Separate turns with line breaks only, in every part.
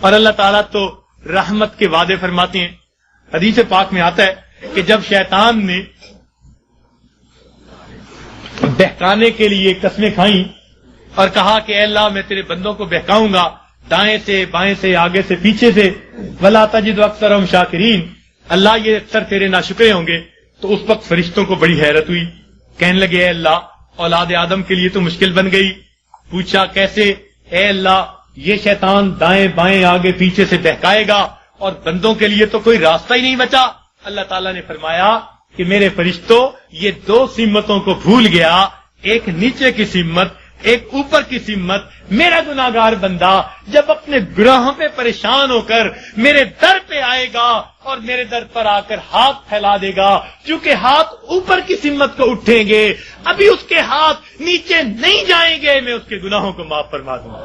اور اللہ تعالیٰ تو رحمت کے وعدے فرماتے ہیں. حدیث پاک میں آتا ہے کہ جب شیطان نے بہکانے کے لیے قسمیں کھائیں اور کہا کہ اے اللہ میں تیرے بندوں کو بہکاؤں گا دائیں سے بائیں سے آگے سے پیچھے سے ولا تجد اکثرهم شاکرین، اللہ یہ اکثر تیرے ناشکرے ہوں گے، تو اس وقت فرشتوں کو بڑی حیرت ہوئی. کہنے لگے اے اللہ اولاد آدم کے لیے تو مشکل بن گئی. پوچھا کیسے؟ اے اللہ یہ شیطان دائیں بائیں آگے پیچھے سے بہکائے گا اور بندوں کے لیے تو کوئی راستہ ہی نہیں بچا. اللہ تعالیٰ نے فرمایا کہ میرے فرشتوں یہ دو سمتوں کو بھول گیا، ایک نیچے کی سمت ایک اوپر کی سمت. میرا گناہگار بندہ جب اپنے گناہوں پہ پریشان ہو کر میرے در پہ آئے گا اور میرے در پر آ کر ہاتھ پھیلا دے گا، چونکہ ہاتھ اوپر کی سمت کو اٹھیں گے، ابھی اس کے ہاتھ نیچے نہیں جائیں گے، میں اس کے گناہوں کو معاف فرما دوں گا.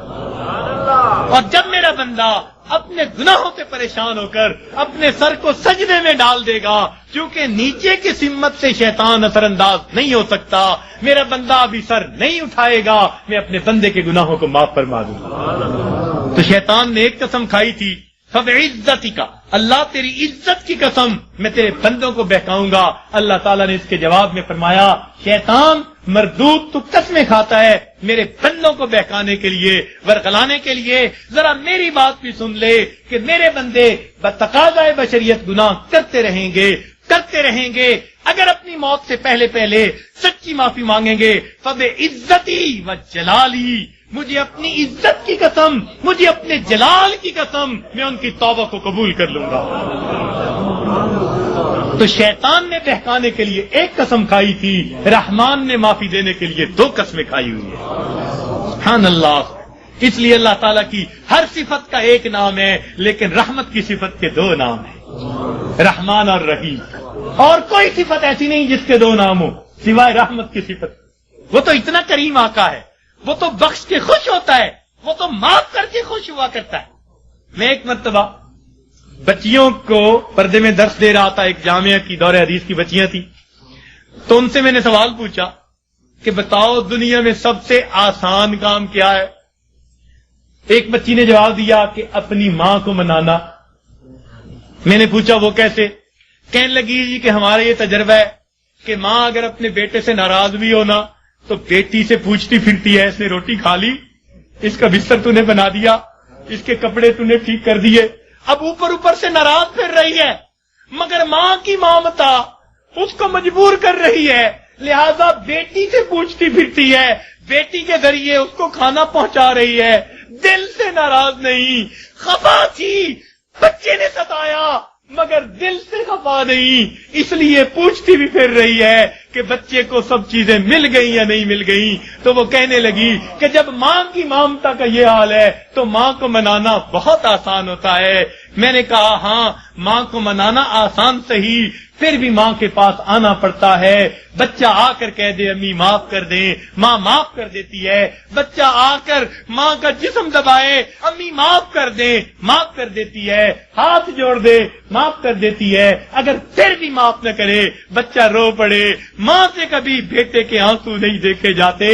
اور جب میرا بندہ اپنے گناہوں سے پریشان ہو کر اپنے سر کو سجدے میں ڈال دے گا، کیونکہ نیچے کی سمت سے شیطان اثر انداز نہیں ہو سکتا، میرا بندہ ابھی سر نہیں اٹھائے گا، میں اپنے بندے کے گناہوں کو معاف فرما دوں گا. تو شیطان نے ایک قسم کھائی تھی، فَبِعِزَّتِكَ، اللہ تیری عزت کی قسم میں تیرے بندوں کو بہکاؤں گا. اللہ تعالیٰ نے اس کے جواب میں فرمایا شیطان مردود تو قسمیں کھاتا ہے میرے بندوں کو بہکانے کے لیے، ورغلانے کے لیے. ذرا میری بات بھی سن لے کہ میرے بندے بتقاضائے بشریت گناہ کرتے رہیں گے اگر اپنی موت سے پہلے سچی معافی مانگیں گے. فَبِعِزَّتِي وَجَلَالِي، مجھے اپنی عزت کی قسم، مجھے اپنے جلال کی قسم، میں ان کی توبہ کو قبول کر لوں گا. تو شیطان نے بہکانے کے لیے ایک قسم کھائی تھی، رحمان نے معافی دینے کے لیے دو قسمیں کھائی ہوئی ہیں. سبحان اللہ. اس لیے اللہ تعالیٰ کی ہر صفت کا ایک نام ہے، لیکن رحمت کی صفت کے دو نام ہیں، رحمان اور رحیم. اور کوئی صفت ایسی نہیں جس کے دو نام ہو سوائے رحمت کی صفت. وہ تو اتنا کریم آقا ہے، وہ تو بخش کے خوش ہوتا ہے، وہ تو معاف کر کے خوش ہوا کرتا ہے. میں ایک مرتبہ بچیوں کو پردے میں درس دے رہا تھا، ایک جامعہ کی دور حدیث کی بچیاں تھیں، تو ان سے میں نے سوال پوچھا کہ بتاؤ دنیا میں سب سے آسان کام کیا ہے؟ ایک بچی نے جواب دیا کہ اپنی ماں کو منانا. میں نے پوچھا وہ کیسے؟ کہنے لگی جی کہ ہمارا یہ تجربہ ہے کہ ماں اگر اپنے بیٹے سے ناراض بھی ہونا تو بیٹی سے پوچھتی پھرتی ہے اس نے روٹی کھا لی، اس کا بستر تو نے بنا دیا، اس کے کپڑے تو نے ٹھیک کر دیے. اب اوپر سے ناراض پھر رہی ہے، مگر ماں کی مامتا اس کو مجبور کر رہی ہے، لہذا بیٹی سے پوچھتی پھرتی ہے، بیٹی کے ذریعے اس کو کھانا پہنچا رہی ہے. دل سے ناراض نہیں، خفا تھی، بچے نے ستایا مگر دل سے خفا نہیں، اس لیے پوچھتی بھی پھر رہی ہے کہ بچے کو سب چیزیں مل گئی یا نہیں مل گئی. تو وہ کہنے لگی کہ جب ماں کی مامتا کا یہ حال ہے تو ماں کو منانا بہت آسان ہوتا ہے. میں نے کہا ہاں ماں کو منانا آسان صحیح، پھر بھی ماں کے پاس آنا پڑتا ہے. بچہ آ کر کہہ دے امی معاف کر دیں، ماں معاف کر دیتی ہے. بچہ آ کر ماں کا جسم دبائے، امی معاف کر دیں، معاف کر دیتی ہے. ہاتھ جوڑ دے، معاف کر دیتی ہے. اگر پھر بھی معاف نہ کرے، بچہ رو پڑے، ماں سے کبھی بیٹے کے آنسو نہیں دیکھے جاتے.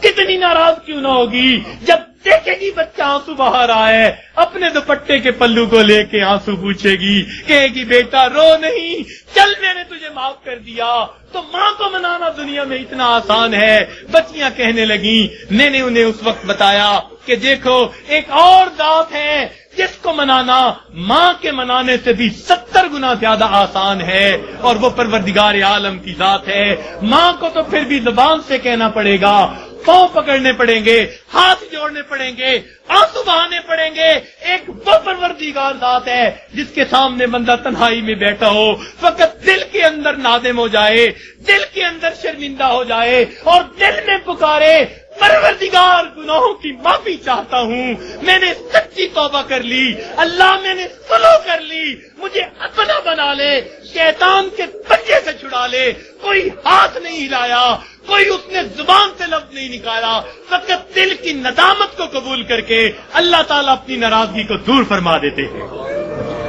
کتنی ناراض کیوں نہ ہوگی جب دیکھے گی بچہ آنسو بہا رہا ہے، اپنے دوپٹے کے پلو کو لے کے آنسو پوچھے گی، کہے گی بیٹا رو نہیں، چل میں نے تجھے معاف کر دیا. تو ماں کو منانا دنیا میں اتنا آسان ہے. بچیاں کہنے لگیں، میں نے انہیں اس وقت بتایا کہ دیکھو ایک اور ذات ہے جس کو منانا ماں کے منانے سے بھی 70 گنا زیادہ آسان ہے، اور وہ پروردگار عالم کی ذات ہے. ماں کو تو پھر بھی زبان سے کہنا پڑے گا، پاؤں پکڑنے پڑیں گے، ہاتھ جوڑنے پڑیں گے، آنسو بہانے پڑیں گے. ایک وہ پروردگار ذات ہے جس کے سامنے بندہ تنہائی میں بیٹھا ہو، فقط دل کے اندر نادم ہو جائے، دل کے اندر شرمندہ ہو جائے اور دل میں پکارے پروردگار گناہوں کی معافی چاہتا ہوں، میں نے سچی توبہ کر لی، اللہ میں نے صلح کر لی، مجھے اپنا بنا لے، شیطان کے پنجے سے چھڑا لے. کوئی ہاتھ نہیں ہلایا، کوئی اس نے زبان سے لفظ نہیں نکالا، فقط دل کی ندامت کو قبول کر کے اللہ تعالیٰ اپنی ناراضگی کو دور فرما دیتے ہیں.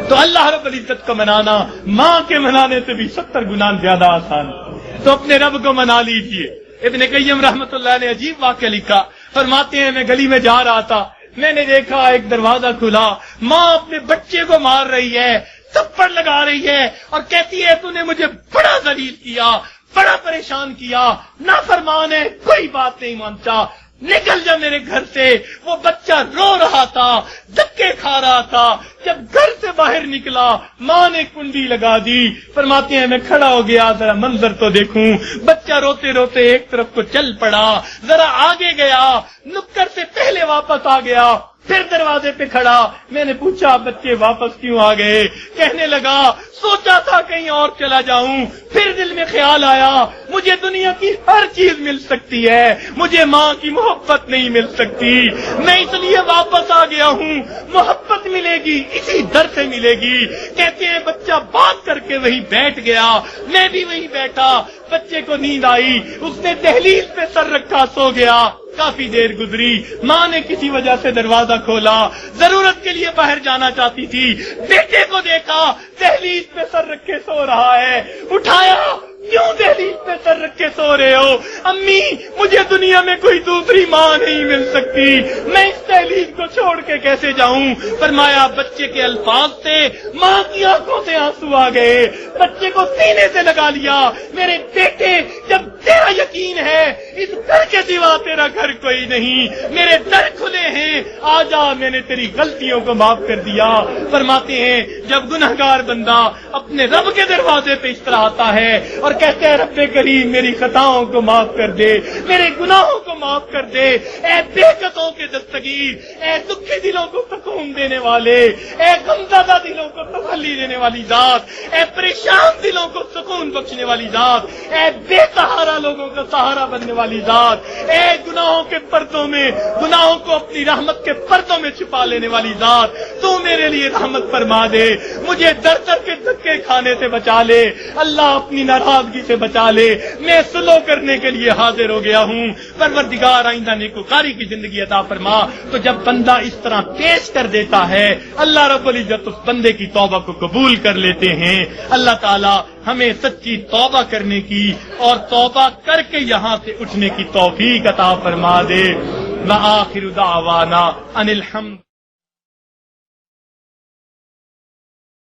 تو اللہ رب العزت کو منانا ماں کے منانے سے بھی 70 گنا زیادہ آسان. تو اپنے رب کو منا لیجئے. ابن قیم رحمت اللہ نے عجیب واقعہ لکھا، فرماتے ہیں میں گلی میں جا رہا تھا، میں نے دیکھا ایک دروازہ کھلا، ماں اپنے بچے کو مار رہی ہے، تھپڑ لگا رہی ہے اور کہتی ہے تو نے مجھے بڑا ذلیل کیا، بڑا پریشان کیا، نافرمان ہے، کوئی بات نہیں مانتا، نکل جا میرے گھر سے۔ وہ بچہ رو رہا تھا، دھکے کھا رہا تھا۔ جب گھر سے باہر نکلا ماں نے کنڈی لگا دی۔ فرماتے ہیں میں کھڑا ہو گیا ذرا منظر تو دیکھوں، بچہ روتے روتے ایک طرف کو چل پڑا، ذرا آگے گیا، نکر سے پہلے واپس آ گیا، پھر دروازے پہ کھڑا۔ میں نے پوچھا بچے واپس کیوں آ گئے؟ کہنے لگا سوچا تھا کہیں اور چلا جاؤں، پھر دل میں خیال آیا مجھے دنیا کی ہر چیز مل سکتی ہے، مجھے ماں کی محبت نہیں مل سکتی، میں اس لیے واپس آ گیا ہوں۔ محبت ملے گی اسی در سے ملے گی۔ کہتے ہیں بچہ بات کر کے وہی بیٹھ گیا، میں بھی وہی بیٹھا۔ بچے کو نیند آئی، اس نے دہلیز پہ سر رکھا سو گیا۔ کافی دیر گزری، ماں نے کسی وجہ سے دروازہ کھولا، ضرورت کے لیے باہر جانا چاہتی تھی، بیٹے کو دیکھا دہلیز پہ سر رکھے سو رہا ہے۔ اٹھایا، کیوں دہلیز پہ سر رکھے سو رہے ہو؟ امی مجھے دنیا میں کوئی دوسری ماں نہیں مل سکتی، میں اس دہلیز کو چھوڑ کے کیسے جاؤں؟ فرمایا بچے کے الفاظ سے ماں کی آنکھوں سے آنسو آ گئے، بچے کو سینے سے لگا لیا۔ میرے بیٹے جب تیرا یقین ہے اس گھر کے سوا تیرا گھر کوئی نہیں، میرے در کھلے ہیں، آ جا، میں نے تیری غلطیوں کو معاف کر دیا۔ فرماتے ہیں جب گنہگار بندہ اپنے رب کے دروازے پہ اس طرح آتا ہے اور کہتے ہیں رب کریم میری خطاؤں کو معاف کر دے، میرے گناہوں کو معاف کر دے، اے بے قصوں کے دستگیر، اے دکھی دلوں کو سکون دینے والے، اے غمزدہ دلوں کو تسلی دینے والی ذات، اے پریشان دلوں کو سکون بخشنے والی ذات، اے بے سہارا لوگوں کا سہارا بننے والی ذات، اے گناہوں کے پردوں میں گناہوں کو اپنی رحمت کے پردوں میں چھپا لینے والی ذات، تو میرے لیے رحمت فرما دے، مجھے در در کے دھکے کھانے سے بچا لے، اللہ اپنی ناراضگی سے بچا لے، میں سلو کرنے کے لیے حاضر ہو گیا ہوں۔ پروردگار آئندہ نیکوکاری کی زندگی عطا فرما۔ تو جب بندہ اس طرح پیش کر دیتا ہے اللہ رب العزت اس بندے کی توبہ کو قبول کر لیتے ہیں۔ اللہ تعالی ہمیں سچی توبہ کرنے کی اور توبہ کر کے یہاں سے اٹھنے کی توفیق عطا فرما دے۔ وآخر دعوانا ان الحمد